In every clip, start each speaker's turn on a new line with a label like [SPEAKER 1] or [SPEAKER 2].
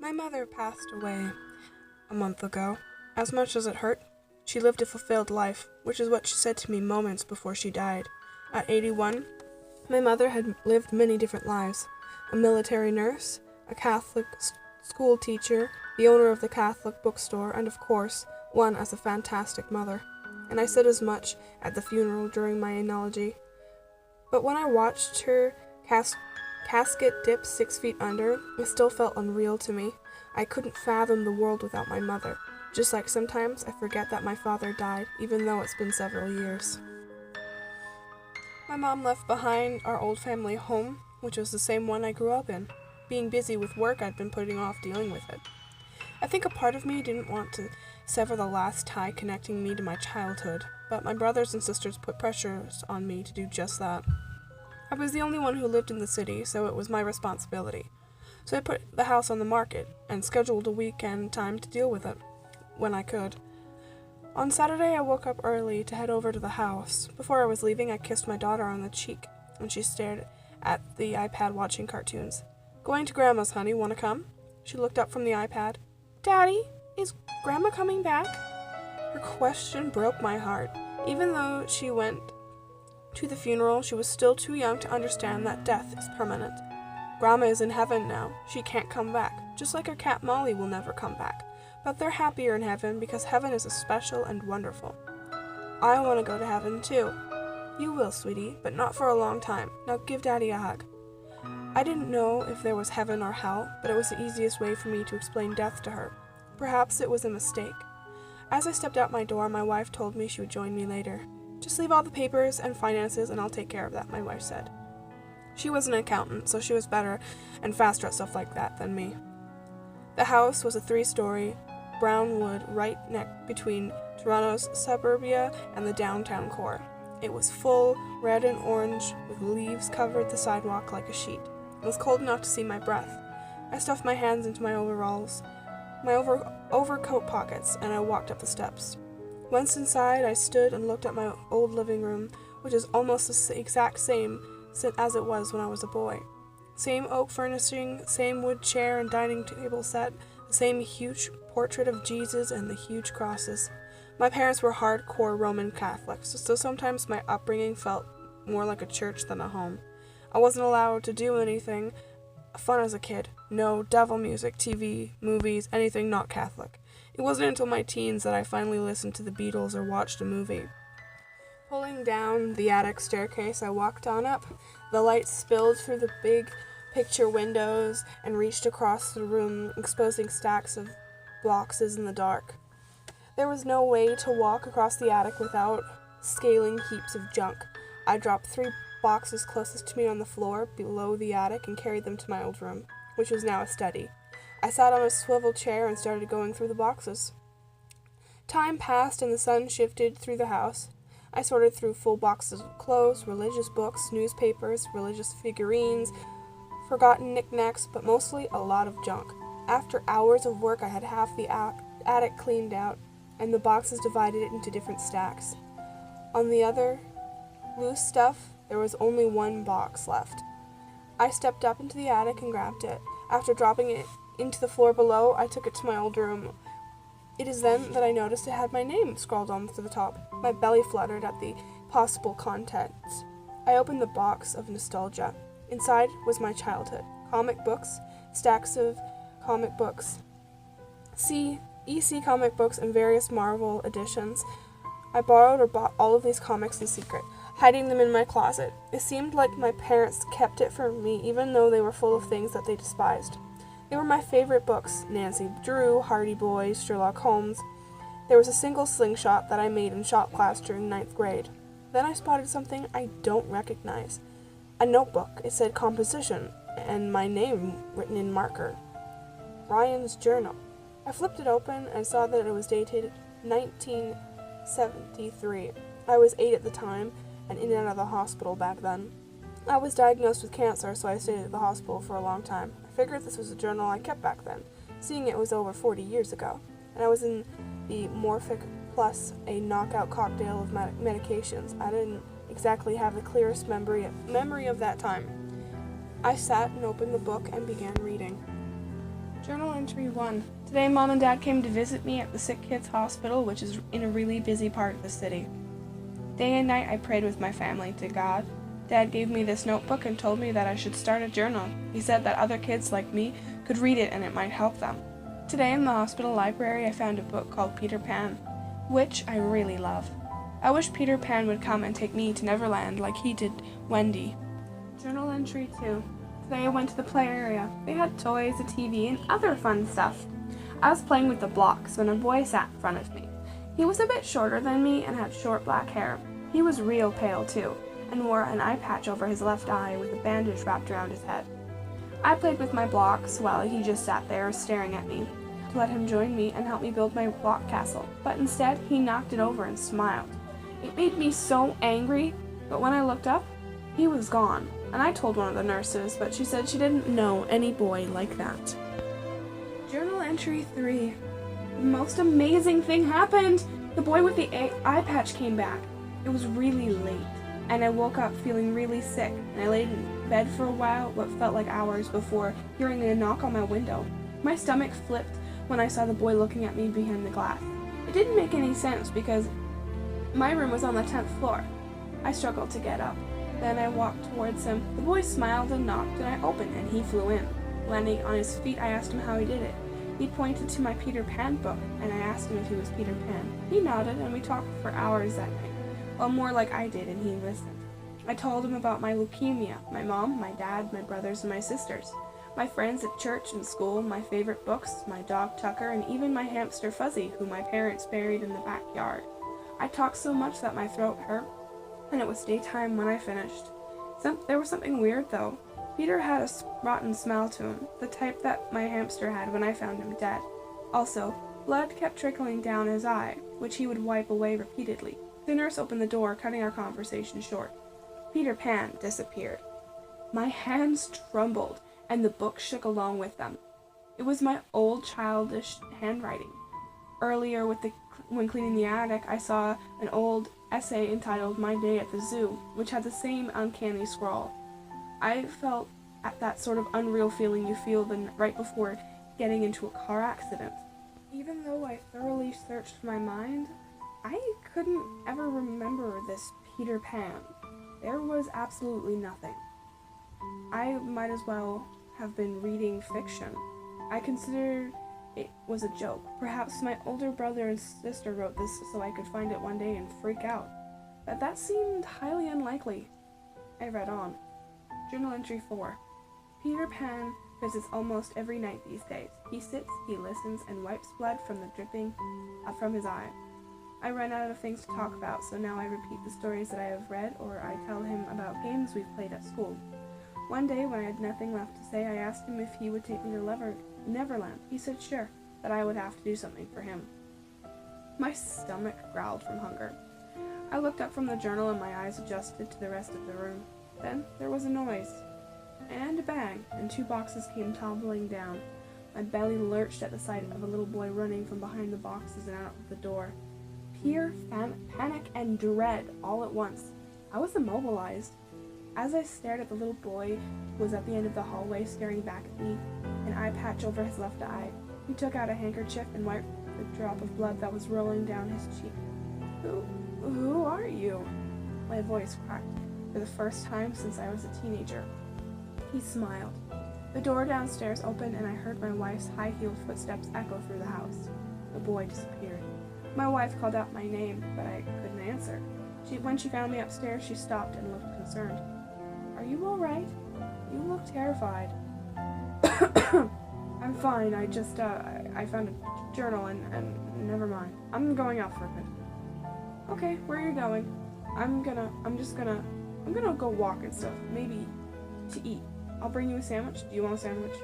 [SPEAKER 1] My mother passed away a month ago. As much as it hurt, she lived a fulfilled life, which is what she said to me moments before she died. At 81, my mother had lived many different lives. A military nurse, a Catholic school teacher, the owner of the Catholic bookstore, and of course, one as a fantastic mother. And I said as much at the funeral during my eulogy. But when I watched her casket dip 6 feet under, it still felt unreal to me. I couldn't fathom the world without my mother, just like sometimes I forget that my father died, even though it's been several years. My mom left behind our old family home, which was the same one I grew up in. Being busy with work, I'd been putting off dealing with it. I think a part of me didn't want to sever the last tie connecting me to my childhood, but my brothers and sisters put pressures on me to do just that. I was the only one who lived in the city, so it was my responsibility. So I put the house on the market and scheduled a weekend time to deal with it, when I could. On Saturday, I woke up early to head over to the house. Before I was leaving, I kissed my daughter on the cheek, and she stared at the iPad watching cartoons. "Going to Grandma's, honey. Want to come?" She looked up from the iPad. "Daddy, is Grandma coming back?" Her question broke my heart. Even though she went to the funeral, she was still too young to understand that death is permanent. Grandma is in heaven now. She can't come back, just like her cat Molly will never come back. But they're happier in heaven because heaven is special and wonderful. I want to go to heaven too. You will, sweetie, but not for a long time. Now give Daddy a hug. I didn't know if there was heaven or hell, but it was the easiest way for me to explain death to her. Perhaps it was a mistake. As I stepped out my door, my wife told me she would join me later. "Just leave all the papers and finances and I'll take care of that," my wife said. She was an accountant, so she was better and faster at stuff like that than me. The house was a 3-story, brown wood right between Toronto's suburbia and the downtown core. It was full, red and orange, with leaves covered the sidewalk like a sheet. It was cold enough to see my breath. I stuffed my hands into my overalls, my overcoat pockets, and I walked up the steps. Once inside, I stood and looked at my old living room, which is almost the exact same as it was when I was a boy. Same oak furnishing, same wood chair and dining table set, the same huge portrait of Jesus and the huge crosses. My parents were hardcore Roman Catholics, so sometimes my upbringing felt more like a church than a home. I wasn't allowed to do anything fun as a kid. No devil music, TV, movies, anything not Catholic. It wasn't until my teens that I finally listened to the Beatles or watched a movie. Pulling down the attic staircase, I walked on up. The light spilled through the big picture windows and reached across the room, exposing stacks of boxes in the dark. There was no way to walk across the attic without scaling heaps of junk. I dropped 3 boxes closest to me on the floor below the attic and carried them to my old room, which was now a study. I sat on a swivel chair and started going through the boxes. Time passed and the sun shifted through the house. I sorted through full boxes of clothes, religious books, newspapers, religious figurines, forgotten knickknacks, but mostly a lot of junk. After hours of work, I had half the attic cleaned out, and the boxes divided it into different stacks. On the other loose stuff, there was only 1 box left. I stepped up into the attic and grabbed it. After dropping it into the floor below, I took it to my old room. It is then that I noticed it had my name scrawled on to the top. My belly fluttered at the possible contents. I opened the box of nostalgia. Inside was my childhood. Comic books, stacks of comic books, EC comic books, and various Marvel editions. I borrowed or bought all of these comics in secret, hiding them in my closet. It seemed like my parents kept it from me, even though they were full of things that they despised. They were my favorite books: Nancy Drew, Hardy Boys, Sherlock Holmes. There was a single slingshot that I made in shop class during 9th grade. Then I spotted something I don't recognize. A notebook. It said composition, and my name written in marker. Ryan's journal. I flipped it open and saw that it was dated 1973. I was 8 at the time, and in and out of the hospital back then. I was diagnosed with cancer, so I stayed at the hospital for a long time. I figured this was a journal I kept back then, seeing it was over 40 years ago, and I was in the Morphic plus a knockout cocktail of medications. I didn't exactly have the clearest memory of that time. I sat and opened the book and began reading. Journal entry 1. Today, Mom and Dad came to visit me at the sick kids hospital, which is in a really busy part of the city. Day and night, I prayed with my family to God. Dad gave me this notebook and told me that I should start a journal. He said that other kids like me could read it and it might help them. Today in the hospital library, I found a book called Peter Pan, which I really love. I wish Peter Pan would come and take me to Neverland like he did Wendy. Journal entry 2. Today I went to the play area. They had toys, a TV, and other fun stuff. I was playing with the blocks when a boy sat in front of me. He was a bit shorter than me and had short black hair. He was real pale too, and wore an eye patch over his left eye with a bandage wrapped around his head. I played with my blocks while he just sat there staring at me to let him join me and help me build my block castle, but instead he knocked it over and smiled. It made me so angry, but when I looked up, he was gone, and I told one of the nurses, but she said she didn't know any boy like that. Journal entry 3. The most amazing thing happened! The boy with the eye patch came back. It was really late, and I woke up feeling really sick, and I laid in bed for a while, what felt like hours, before hearing a knock on my window. My stomach flipped when I saw the boy looking at me behind the glass. It didn't make any sense because my room was on the 10th floor. I struggled to get up. Then I walked towards him. The boy smiled and knocked, and I opened, and he flew in. Landing on his feet, I asked him how he did it. He pointed to my Peter Pan book, and I asked him if he was Peter Pan. He nodded, and we talked for hours that night. Well, more like I did, and he listened. I told him about my leukemia, my mom, my dad, my brothers, and my sisters, my friends at church and school, my favorite books, my dog Tucker, and even my hamster Fuzzy, who my parents buried in the backyard. I talked so much that my throat hurt, and it was daytime when I finished. There was something weird, though. Peter had a rotten smell to him, the type that my hamster had when I found him dead. Also, blood kept trickling down his eye, which he would wipe away repeatedly. The nurse opened the door, cutting our conversation short. Peter Pan disappeared. My hands trembled, and the book shook along with them. It was my old childish handwriting. Earlier, when cleaning the attic, I saw an old essay entitled My Day at the Zoo, which had the same uncanny scrawl. I felt at that sort of unreal feeling you feel right before getting into a car accident. Even though I thoroughly searched my mind, I couldn't ever remember this Peter Pan. There was absolutely nothing. I might as well have been reading fiction. I considered it was a joke. Perhaps my older brother and sister wrote this so I could find it one day and freak out. But that seemed highly unlikely. I read on. Journal entry 4. Peter Pan visits almost every night these days. He sits, he listens, and wipes blood from the dripping from his eye. I run out of things to talk about, so now I repeat the stories that I have read, or I tell him about games we've played at school. One day, when I had nothing left to say, I asked him if he would take me to Neverland. He said sure, that I would have to do something for him. My stomach growled from hunger. I looked up from the journal and my eyes adjusted to the rest of the room. Then there was a noise, and a bang, and 2 boxes came tumbling down. My belly lurched at the sight of a little boy running from behind the boxes and out of the door. Fear, panic, and dread all at once. I was immobilized. As I stared at the little boy who was at the end of the hallway staring back at me, an eye patch over his left eye, he took out a handkerchief and wiped the drop of blood that was rolling down his cheek. Who are you? My voice cracked for the first time since I was a teenager. He smiled. The door downstairs opened and I heard my wife's high-heeled footsteps echo through the house. The boy disappeared. My wife called out my name, but I couldn't answer. When she found me upstairs, she stopped and looked concerned. Are you all right? You look terrified. I'm fine. I just, I found a journal and never mind. I'm going out for a bit. Okay, where are you going? I'm gonna go walk and stuff. Maybe to eat. I'll bring you a sandwich. Do you want a sandwich?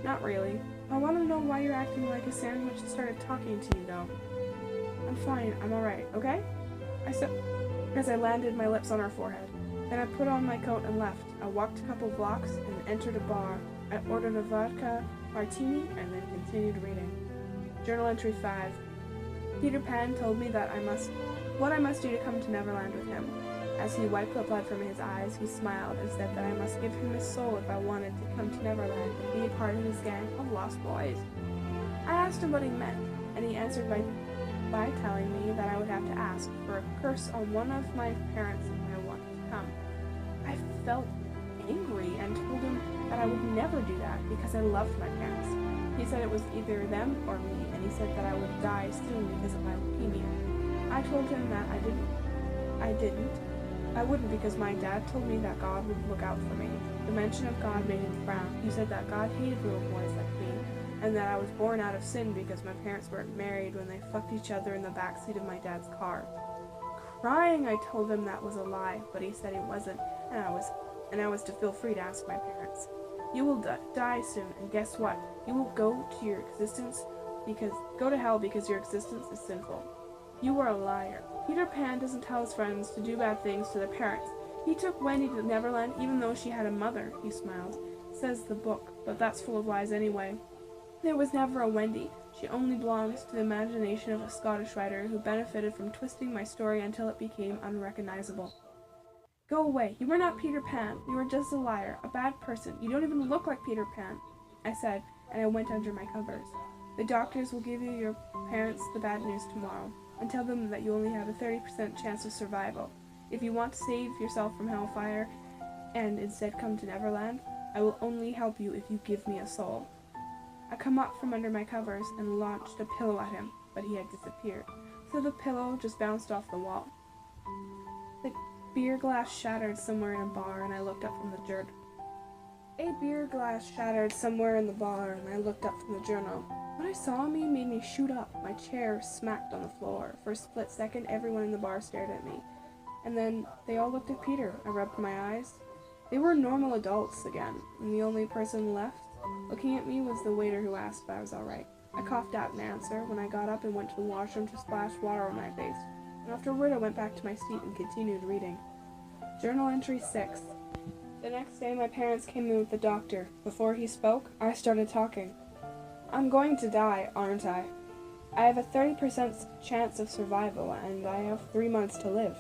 [SPEAKER 1] Not really. I want to know why you're acting like a sandwich and started talking to you, though. I'm fine. I'm alright, okay? I said as I landed my lips on her forehead. Then I put on my coat and left. I walked a couple blocks and entered a bar. I ordered a vodka martini and then continued reading. Journal entry 5. Peter Pan told me that what I must do to come to Neverland with him. As he wiped the blood from his eyes, he smiled and said that I must give him his soul if I wanted to come to Neverland and be a part of his gang of lost boys. I asked him what he meant, and he answered by telling me that I would have to ask for a curse on one of my parents if I wanted to come. I felt angry and told him that I would never do that because I loved my parents. He said it was either them or me, and he said that I would die soon because of my leukemia. I told him that I wouldn't because my dad told me that God would look out for me. The mention of God made him frown. He said that God hated little boys like me, and that I was born out of sin because my parents weren't married when they fucked each other in the backseat of my dad's car. Crying, I told him that was a lie, but he said it wasn't, and I was to feel free to ask my parents. You will die soon, and guess what? You will go to hell because your existence is sinful. You are a liar. Peter Pan doesn't tell his friends to do bad things to their parents. He took Wendy to Neverland even though she had a mother, he smiled. Says the book, but that's full of lies anyway. There was never a Wendy. She only belongs to the imagination of a Scottish writer who benefited from twisting my story until it became unrecognizable. Go away. You were not Peter Pan. You were just a liar, a bad person. You don't even look like Peter Pan, I said, and I went under my covers. The doctors will give your parents the bad news tomorrow and tell them that you only have a 30% chance of survival. If you want to save yourself from hellfire and instead come to Neverland, I will only help you if you give me a soul. I come up from under my covers and launched a pillow at him, but he had disappeared, so the pillow just bounced off the wall. The beer glass shattered somewhere in a bar, and I looked up from the journal. What I saw made me shoot up. My chair smacked on the floor. For a split second, everyone in the bar stared at me. And then they all looked at Peter. I rubbed my eyes. They were normal adults again, and the only person left looking at me was the waiter who asked if I was alright. I coughed out an answer when I got up and went to the washroom to splash water on my face. And afterward, I went back to my seat and continued reading. Journal entry 6. The next day, my parents came in with the doctor. Before he spoke, I started talking. I'm going to die, aren't I? I have a 30% chance of survival, and I have 3 months to live.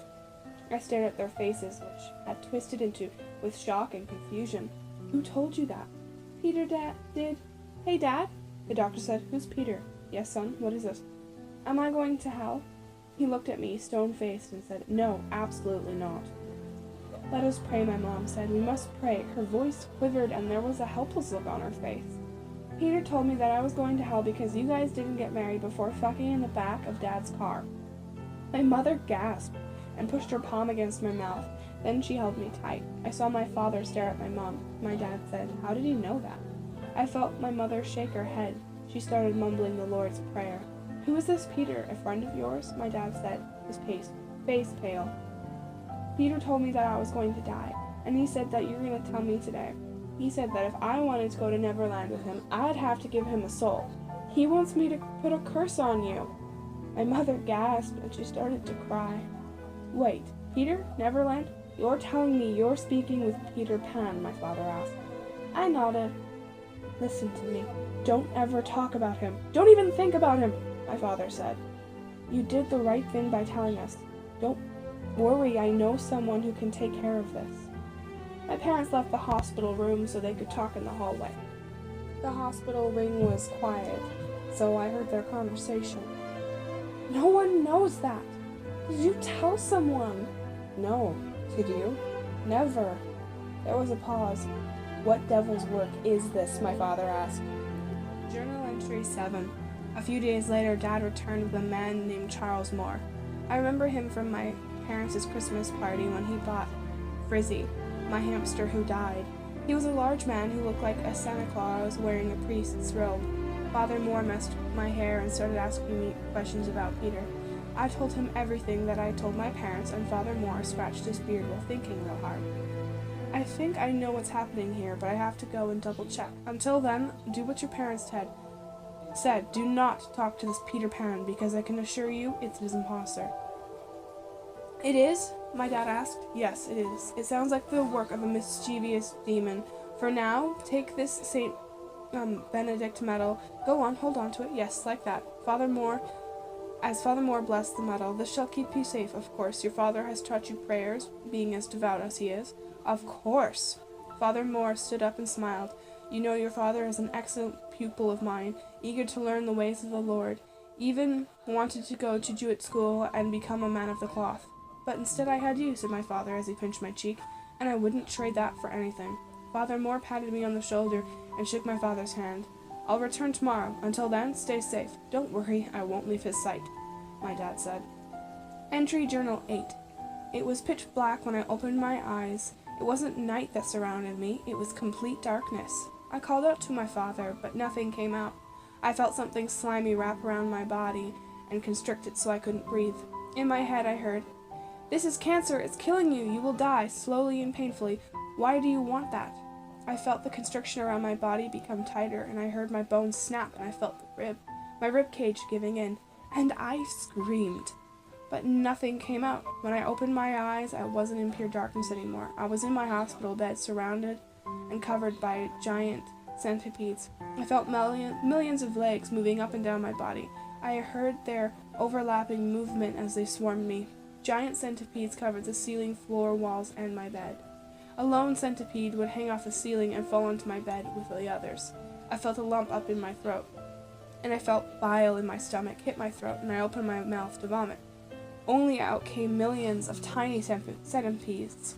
[SPEAKER 1] I stared at their faces, which had twisted with shock and confusion. Who told you that? Peter, Dad, did. Hey, Dad? The doctor said, Who's Peter? Yes, son, what is it? Am I going to hell? He looked at me, stone-faced, and said, No, absolutely not. Let us pray, my mom said. We must pray. Her voice quivered, and there was a helpless look on her face. Peter told me that I was going to hell because you guys didn't get married before fucking in the back of Dad's car. My mother gasped and pushed her palm against my mouth. Then she held me tight. I saw my father stare at my mom. My dad said, How did he know that? I felt my mother shake her head. She started mumbling the Lord's Prayer. Who is this Peter, a friend of yours? My dad said, his face pale. Peter told me that I was going to die, and he said that you're going to tell me today. He said that if I wanted to go to Neverland with him, I'd have to give him a soul. He wants me to put a curse on you. My mother gasped, and she started to cry. Wait, Peter? Neverland? You're telling me you're speaking with Peter Pan, my father asked. I nodded. Listen to me. Don't ever talk about him. Don't even think about him, my father said. You did the right thing by telling us. Don't worry, I know someone who can take care of this. My parents left the hospital room so they could talk in the hallway. The hospital wing was quiet, so I heard their conversation. No one knows that. Did you tell someone? No. Did you? Never. There was a pause. What devil's work is this? My father asked. Journal entry 7. A few days later, Dad returned with a man named Charles Moore. I remember him from my parents' Christmas party when he bought Frizzy, my hamster who died. He was a large man who looked like a Santa Claus wearing a priest's robe. Father Moore messed my hair and started asking me questions about Peter. I told him everything that I told my parents, and Father Moore scratched his beard while thinking real hard. I think I know what's happening here, but I have to go and double check. Until then, do what your parents said. Do not talk to this Peter Pan, because I can assure you it's his imposter. It is? My dad asked. Yes, it is. It sounds like the work of a mischievous demon. For now, take this St. Benedict medal. Go on, hold on to it. Yes, like that. Father Moore As Father Moore blessed the medal, "This shall keep you safe, of course. Your father has taught you prayers, being as devout as he is." "Of course." Father Moore stood up and smiled. "You know your father is an excellent pupil of mine, eager to learn the ways of the Lord. Even wanted to go to Jewett school and become a man of the cloth. But instead I had you," said my father as he pinched my cheek, "and I wouldn't trade that for anything." Father Moore patted me on the shoulder and shook my father's hand. "I'll return tomorrow. Until then, stay safe. Don't worry, I won't leave his sight," my dad said. Entry Journal 8. It was pitch black when I opened my eyes. It wasn't night that surrounded me, it was complete darkness. I called out to my father, but nothing came out. I felt something slimy wrap around my body and constrict it so I couldn't breathe. In my head I heard, "This is cancer, it's killing you, you will die, slowly and painfully. Why do you want that?" I felt the constriction around my body become tighter, and I heard my bones snap, and I felt my rib cage giving in, and I screamed. But nothing came out. When I opened my eyes, I wasn't in pure darkness anymore. I was in my hospital bed, surrounded and covered by giant centipedes. I felt millions of legs moving up and down my body. I heard their overlapping movement as they swarmed me. Giant centipedes covered the ceiling, floor, walls, and my bed. A lone centipede would hang off the ceiling and fall onto my bed with the others. I felt a lump up in my throat, and I felt bile in my stomach hit my throat, and I opened my mouth to vomit. Only out came millions of tiny centipedes.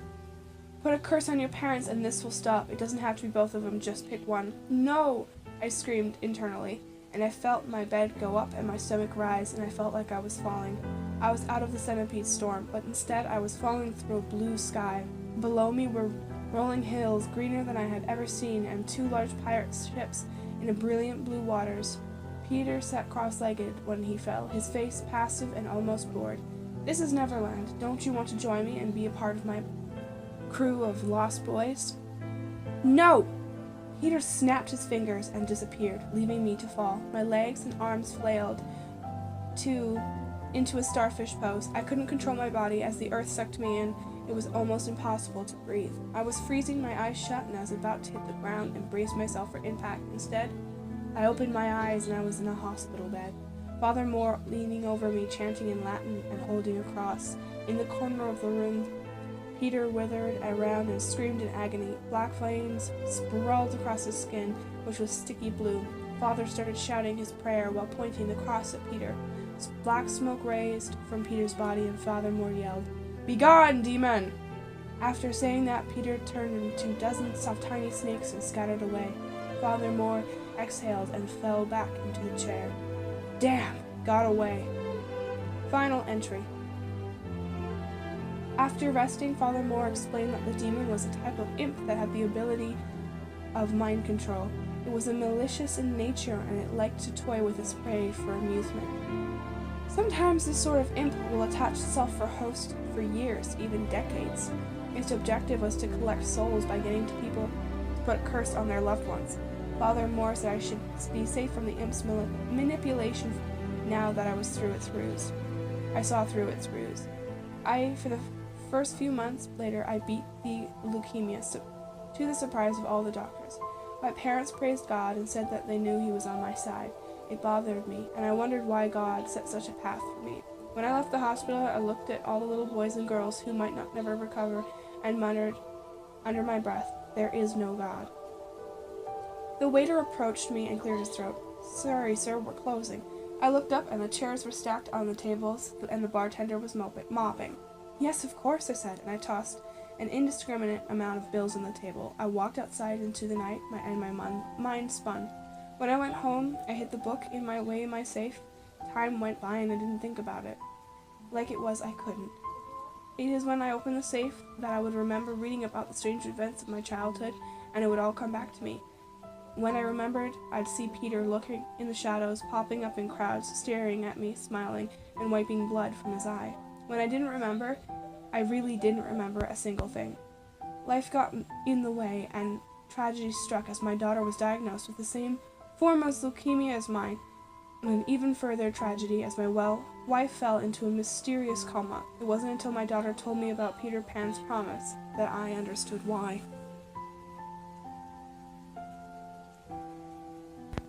[SPEAKER 1] "Put a curse on your parents and this will stop. It doesn't have to be both of them, just pick one." "No!" I screamed internally, and I felt my bed go up and my stomach rise, and I felt like I was falling. I was out of the centipede storm, but instead I was falling through a blue sky. Below me were rolling hills greener than I had ever seen, and 2 large pirate ships in a brilliant blue waters. Peter sat cross-legged when he fell, his face passive and almost bored. "This is Neverland. Don't you want to join me and be a part of my crew of lost boys?" "No!" Peter snapped his fingers and disappeared, leaving me to fall. My legs and arms flailed into a starfish pose. I couldn't control my body as the earth sucked me in. It was almost impossible to breathe. I was freezing, my eyes shut, and I was about to hit the ground and brace myself for impact. Instead, I opened my eyes and I was in a hospital bed. Father Moore leaning over me, chanting in Latin and holding a cross. In the corner of the room, Peter withered around and screamed in agony. Black flames sprawled across his skin, which was sticky blue. Father started shouting his prayer while pointing the cross at Peter. Black smoke raised from Peter's body, and Father Moore yelled, "Begone, demon!" After saying that, Peter turned into dozens of tiny snakes and scattered away. Father Moore exhaled and fell back into the chair. "Damn! Got away." Final entry. After resting, Father Moore explained that the demon was a type of imp that had the ability of mind control. It was malicious in nature, and it liked to toy with its prey for amusement. Sometimes this sort of imp will attach itself for host for years, even decades. Its objective was to collect souls by getting to people to put a curse on their loved ones. Father Moore said I should be safe from the imp's manipulation now that I was through its ruse. I saw through its ruse. For the first few months later, I beat the leukemia, to the surprise of all the doctors. My parents praised God and said that they knew He was on my side. It bothered me, and I wondered why God set such a path for me. When I left the hospital, I looked at all the little boys and girls who might not never recover and muttered under my breath, "There is no God." The waiter approached me and cleared his throat. "Sorry, sir, we're closing." I looked up, and the chairs were stacked on the tables, and the bartender was mopping. "Yes, of course," I said, and I tossed an indiscriminate amount of bills on the table. I walked outside into the night, and my mind spun. When I went home, I hid the book in my safe. Time went by, and I didn't think about it. Like it was, I couldn't. It is when I opened the safe that I would remember reading about the strange events of my childhood, and it would all come back to me. When I remembered, I'd see Peter looking in the shadows, popping up in crowds, staring at me, smiling, and wiping blood from his eye. When I didn't remember, I really didn't remember a single thing. Life got in the way, and tragedy struck as my daughter was diagnosed with the same form of leukemia as mine, and an even further tragedy as my wife fell into a mysterious coma. It wasn't until my daughter told me about Peter Pan's promise that I understood why.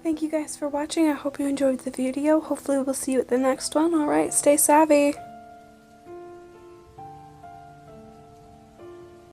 [SPEAKER 1] Thank you guys for watching. I hope you enjoyed the video. Hopefully we'll see you at the next one. Alright, stay savvy.